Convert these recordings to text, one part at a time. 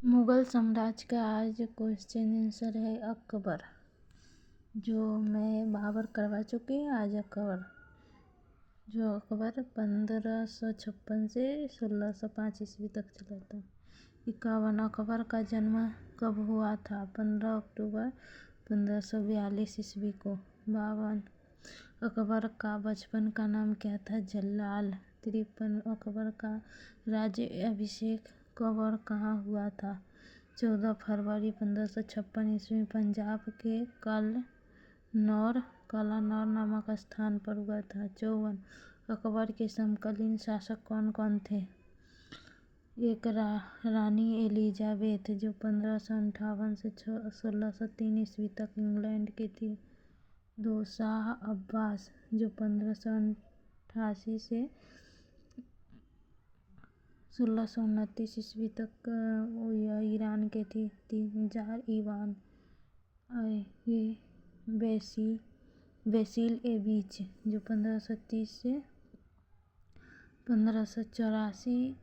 मुगल साम्राज्य का आज क्वेश्चन आंसर है अकबर। जो मैं बाबर करवा चुकी हूँ। आज अकबर 1556 से 1605 ईस्वी तक चला था। 51 अकबर का जन्म कब हुआ था? 15 अक्टूबर 1542 ईस्वी को। 52 अकबर का बचपन का नाम क्या था? जलाल। 53 अकबर का राज्य अभिषेक कब और कहाँ हुआ था? 14 फरवरी 1556 ईस्वी पंजाब के कालानौर नामक स्थान पर हुआ था। 54 अकबर के समकालीन शासक कौन कौन थे? एक रानी एलिजाबेथ जो 1558 से 1603 ईस्वी तक इंग्लैंड की थी। 2 शाह अब्बास जो 1588 से 1629 ईस्वी तक यह ईरान के थी। 3 जार ईवान बेसिल-ए-बीच जो 1530 से 1584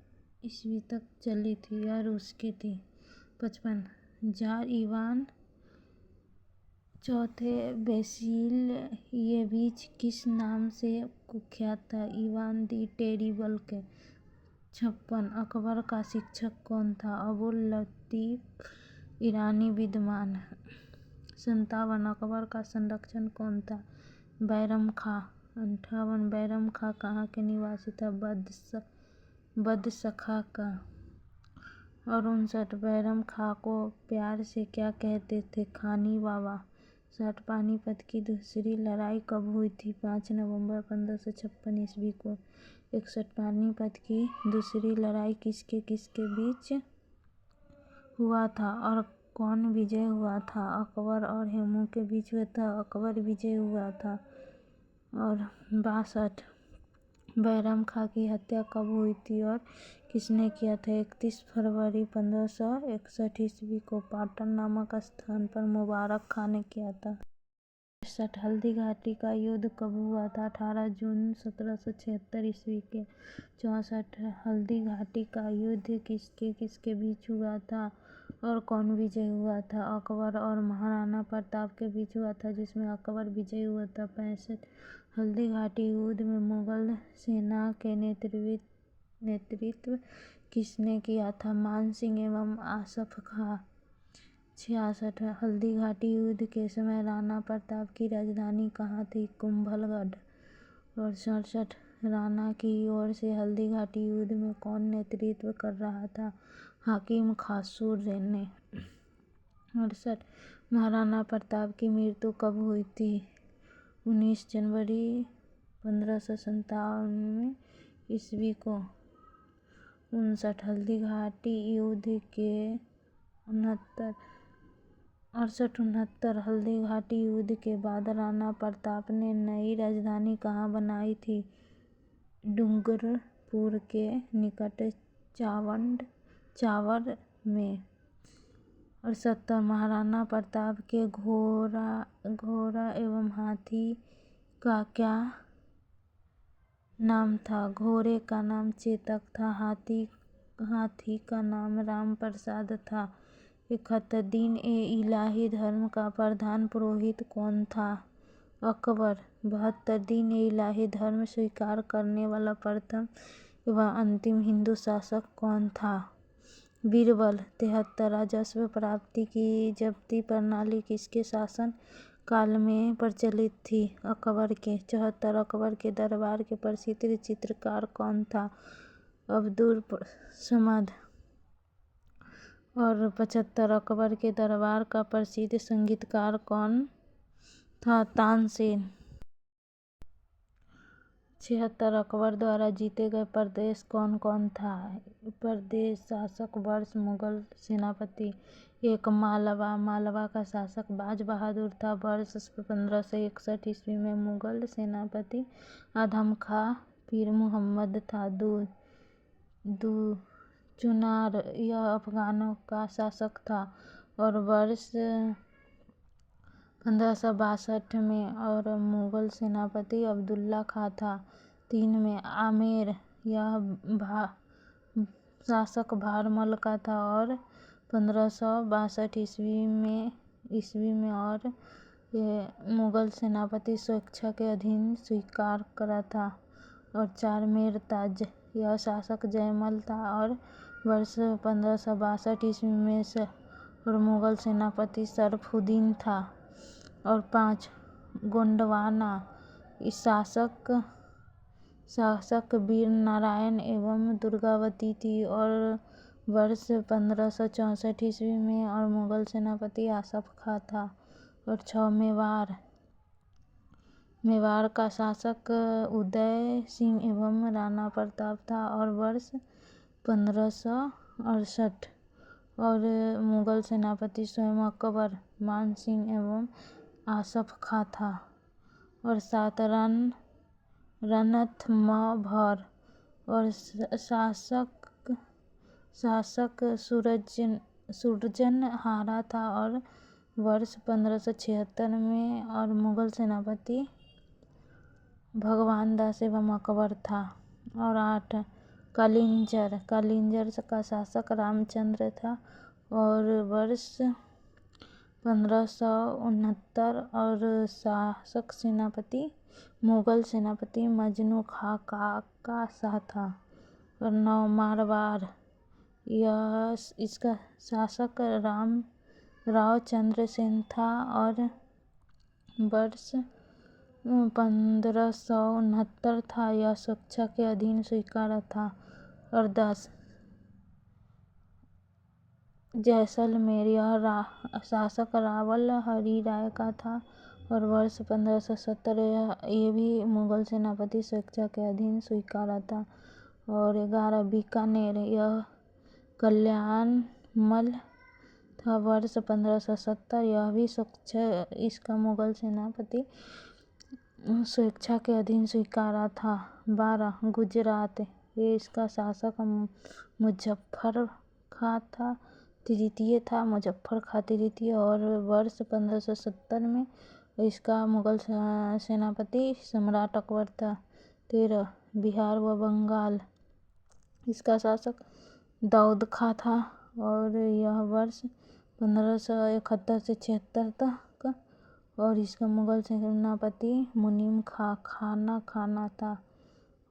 ईस्वी तक चली थी। यह रूस की थी। 55 जार ईवान चौथे बेसिल-ए-बीच किस नाम से कुख्यात था? इवान दी टेरिबल के। 56 अकबर का शिक्षक कौन था? अबुल लतीफ ईरानी विद्वान। 57 अकबर का संरक्षक कौन था? बैरम खां। 58 बैरम खां कहाँ के निवासी था? बदसखा का। और 59 बैरम खां को प्यार से क्या कहते थे? खानी बाबा। 60 पानीपत की दूसरी लड़ाई कब हुई थी? 5 नवंबर 1556 ईस्वी को। 61 पानीपत की दूसरी लड़ाई किसके बीच हुआ था और कौन विजय हुआ था? अकबर और हेमू के बीच हुआ था। अकबर विजय हुआ था। और 62 बैरम खां की हत्या कब हुई थी और किसने किया था? 31 फरवरी 1561 ईस्वी को पाटन नामक स्थान पर मुबारक खां ने किया था। 63 हल्दी घाटी का युद्ध कब हुआ था? 18 जून 1776 ईस्वी के। 64 हल्दी घाटी का युद्ध किसके बीच हुआ था और कौन विजय हुआ था? अकबर और महाराणा प्रताप के बीच हुआ था जिसमें अकबर विजय हुआ था। 65 हल्दी घाटी युद्ध में मुगल सेना के नेतृत्व किसने किया था? मान सिंह एवं आसफ खां। 66 हल्दी घाटी युद्ध के समय राणा प्रताप की राजधानी कहाँ थी? कुंभलगढ़। और 67 राणा की ओर से हल्दी घाटी युद्ध में कौन नेतृत्व कर रहा था? हाकिम खासूर ने। 68 महाराणा प्रताप की मृत्यु कब हुई थी? 19 जनवरी 1597 ईस्वी को। 59 हल्दी घाटी युद्ध के 68 हल्दी घाटी युद्ध के बाद राणा प्रताप ने नई राजधानी कहाँ बनाई थी? डूंगरपुर के निकट चावड़ में। और 70 महाराणा प्रताप के घोड़ा एवं हाथी का क्या नाम था? घोड़े का नाम चेतक था। हाथी का नाम राम प्रसाद था। 71 दीन-ए-इलाही धर्म का प्रधान पुरोहित कौन था? अकबर। 72 दीन-ए-इलाही धर्म स्वीकार करने वाला प्रथम एवं अंतिम हिंदू शासक कौन था? बीरबल। 73 राजस्व प्राप्ति की जब्ती प्रणाली किसके शासन काल में प्रचलित थी? अकबर के। 74 अकबर के दरबार के प्रसिद्ध चित्रकार कौन था? अब्दुल समद। और 75 अकबर के दरबार का प्रसिद्ध संगीतकार कौन था? तानसेन। 76 अकबर द्वारा जीते गए प्रदेश कौन कौन था? प्रदेश शासक वर्ष मुगल सेनापति। 1 मालवा का शासक बाज बहादुर था। वर्ष 1561 ईस्वी में मुगल सेनापति आदम खां पीर मुहम्मद था। 2 चुनार यह अफगानों का शासक था और वर्ष 1562 में। और मुगल सेनापति अब्दुल्ला खां था। 3 में आमेर यह शासक भारमल का था और 1562 ईस्वी में और मुगल सेनापति स्वेच्छा के अधीन स्वीकार करा था। और चारमेर ताज, यह शासक जयमल था और वर्ष 1562 ईस्वी में और मुगल सेनापति शरफुद्दीन था। और 5 गोंडवाना, इस शासक वीर नारायण एवं दुर्गावती थी। और वर्ष 1564 ईस्वी में और मुगल सेनापति आसफ खां था। और 6 मेवाड़ का शासक उदय सिंह एवं राणा प्रताप था। और वर्ष 1568 और मुगल सेनापति स्वयं अकबर, मान सिंह एवं आसफ खां था। और 7 रणथंभौर, और शासक सूरजनहारा था। और वर्ष 1576 में और मुगल सेनापति भगवान दास एवं अकबर था। और 8 कालिंजर का शासक रामचंद्र था। और वर्ष 1569 और शासक मुगल सेनापति मजनू खां का शाह था। और 9 मारवाड़, इसका शासक राव चंद्र सेन था। और वर्ष 1569 था। यह स्वेच्छा के अधीन स्वीकारा था। और 10 जैसलमेर, यह शासक रावल हरि राय का था। और वर्ष 1570 ये भी मुगल सेनापति स्वेच्छा के अधीन स्वीकारा था। और 11 बीकानेर, यह कल्याणमल था। वर्ष 1570, यह भी इसका मुगल सेनापति स्वेच्छा के अधीन स्वीकारा था। 12 गुजरात, ये इसका शासक मुजफ्फर खां तृतीय। और वर्ष 1570 में इसका मुगल सेनापति सम्राट अकबर था। 13 बिहार व बंगाल, इसका शासक दाऊद खां था। और यह वर्ष 1571 से 76 तक। और इसका मुगल सेनापति मुनीम खाना था।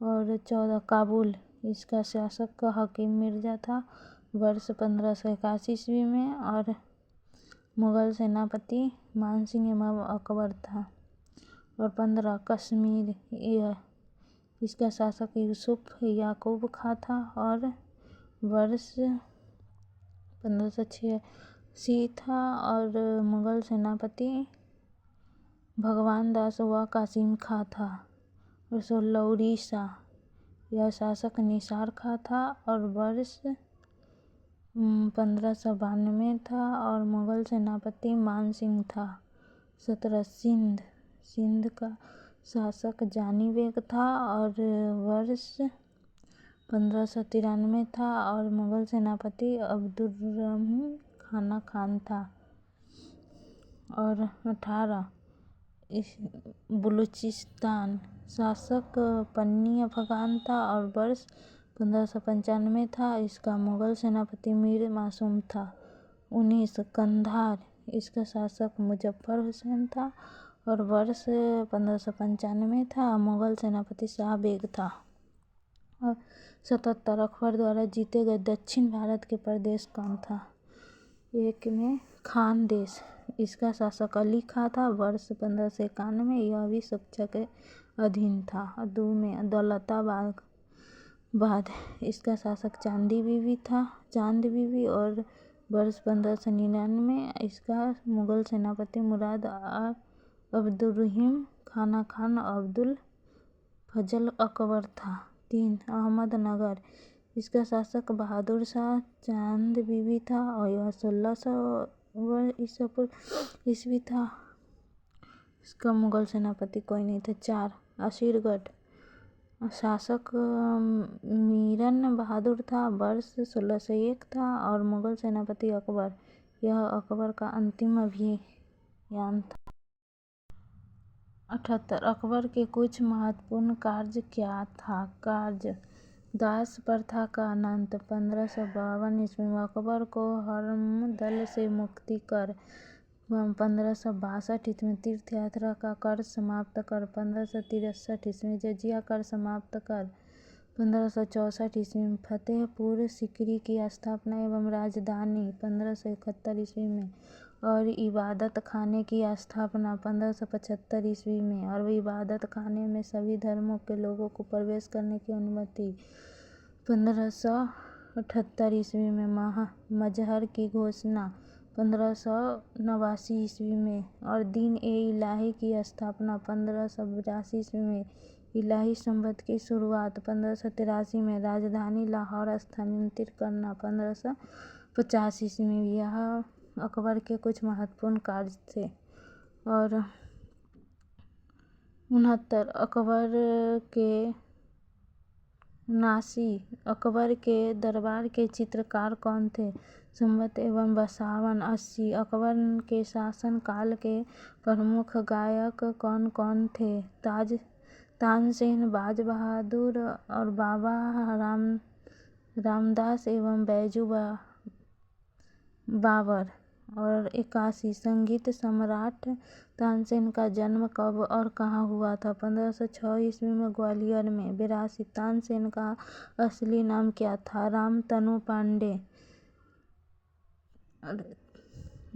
और 14 काबुल, इसका शासक हकीम मिर्जा था। वर्ष 1581 ईस्वी में। और मुगल सेनापति मानसिंह एवं अकबर था। और 15 कश्मीर, इसका शासक यूसुफ याकूब खां था। और वर्ष 1586 था। और मुगल सेनापति भगवान दास व कासिम खां था। और 16 उड़ीसा, यह शासक निसार खां था। और वर्ष 1592 था। और मुगल सेनापति मान सिंह था। 17 सिंध का शासक जानी बेग था। और वर्ष 1593 था। और मुगल सेनापति अब्दुर्रहीम खान था। और 18 बलूचिस्तान, शासक पन्नी अफगान था। और वर्ष 1595 था। इसका मुगल सेनापति मीर मासूम था। 19 कंधार, इसका शासक मुजफ्फर हुसैन था। और वर्ष 1595 था। मुगल सेनापति शाह बेग था। और 77 अकबर द्वारा जीते गए दक्षिण भारत के प्रदेश कौन था? 1 में खानदेश, इसका शासक अली खां था। वर्ष 1591, यह भी स्वेच्छा के अधीन था। 2 में दौलताबाद, इसका शासक चांद बीबी। और वर्ष 1599, इसका मुगल सेनापति मुराद अब्दुर्रहीम खान अब्दुल फजल अकबर था। 3 अहमदनगर, इसका शासक बहादुर शाह चांद बीबी था। और यह 1600 ईस्वी था। इसका मुगल सेनापति कोई नहीं था। 4 असीरगढ़, शासक मीरन बहादुर था। वर्ष 1601 था। और मुगल सेनापति अकबर, यह अकबर का अंतिम अभियान था। 78 अकबर के कुछ महत्वपूर्ण कार्य क्या था? कार्य दास प्रथा का अंत 1552 ईस्वी में अकबर को हरमदल से मुक्ति कर 1562 ईस्वी में तीर्थ यात्रा का कर समाप्त कर 1563 ईस्वी जजिया कर समाप्त कर 1564 ईस्वी में फतेहपुर सीकरी की स्थापना एवं राजधानी 1571 ईस्वी में और इबादत खाने की स्थापना 1575 ईस्वी में और इबादत खाने में सभी धर्मों के लोगों को प्रवेश करने की अनुमति 1578 ईस्वी में मजहर की घोषणा 1589 ईस्वी में और दीन ए इलाही की स्थापना 1582 ईस्वी में इलाही संवत की शुरुआत 1583 में राजधानी लाहौर स्थानांतरित करना 1550 ईस्वी में यह अकबर के कुछ महत्वपूर्ण कार्य थे। और 69 अकबर के दरबार के चित्रकार कौन थे? संवत एवं 5280 अकबर के शासन काल के प्रमुख गायक कौन कौन थे? तानसेन, बाज बहादुर और बाबा रामदास एवं बैजू बाबर। और 81 संगीत सम्राट तानसेन का जन्म कब और कहाँ हुआ था? 1506 ईस्वी में ग्वालियर में। 82 तानसेन का असली नाम क्या था? रामतनु पांडे।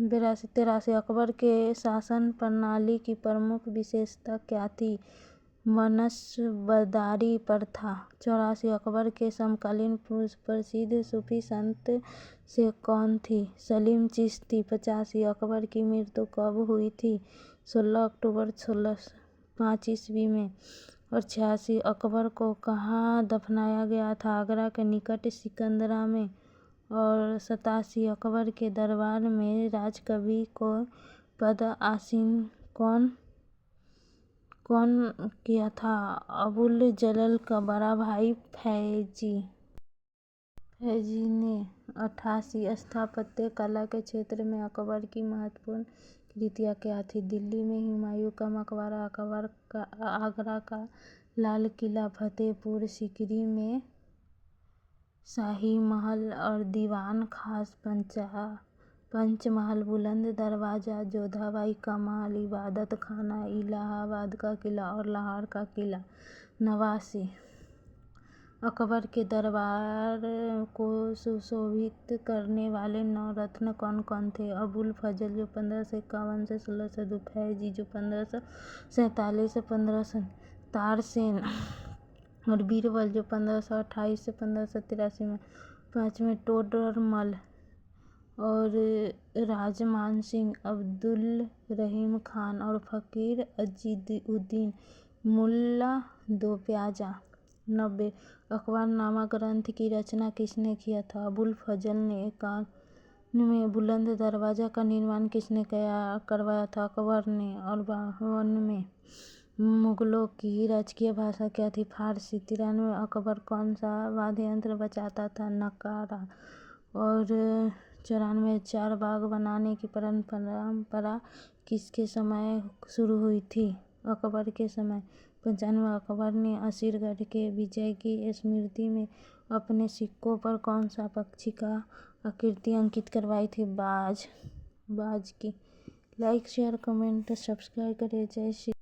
83 अकबर के शासन प्रणाली की प्रमुख विशेषता क्या थी? मनसबदारी प्रथा। 84 अकबर के समकालीन प्रसिद्ध सूफी संत से कौन थी? सलीम चिश्ती। 85 अकबर की मृत्यु कब हुई थी? 16 अक्टूबर 1605 ईस्वी में। और 86 अकबर को कहाँ दफनाया गया था? आगरा के निकट सिकंदरा में। और 87 अकबर के दरबार में राजकवि को पद आसीन कौन किया था? अबुल जलल का बड़ा भाई फैजी ने। 88 स्थापत्य कला के क्षेत्र में अकबर की महत्वपूर्ण कृतियाँ क्या थी? दिल्ली में हुमायूं का मकबरा, आगरा का लाल किला, फतेहपुर सीकरी में शाही महल और दीवान खास, पंचमहल, बुलंद दरवाजा, जोधाबाई का महल, इबादत खाना, इलाहाबाद का किला और लाहौर का किला। 89 अकबर के दरबार को सुशोभित करने वाले 9 रत्न कौन कौन थे? अबुल फजल जो 1551 से 1602, फैजी जो 1547 से 1500, तारसेन और बीरबल जो 1528 से 1583 में। 5वें टोडरमल और राजमान सिंह, अब्दुल रहीम खान और फकीर अजीजुद्दीन मुल्ला दो प्याजा। 90 अकबरनामा ग्रंथ की रचना किसने किया था? अबुल फजल ने। 91 बुलंद दरवाजा का निर्माण किसने करवाया था? अकबर ने। और 52 मुगलों की राजकीय भाषा क्या थी? फारसी। 93 अकबर कौन सा वाद्य यंत्र बजाता था? नगारा। और 94 चार बाग बनाने की परंपरा किसके समय शुरू हुई थी? अकबर के समय। 95 अकबर ने असीरगढ़ के विजय की स्मृति में अपने सिक्कों पर कौन सा पक्षी का आकृति अंकित करवाई थी? बाज की। लाइक, शेयर, कमेंट, सब्सक्राइब करें। जय श्री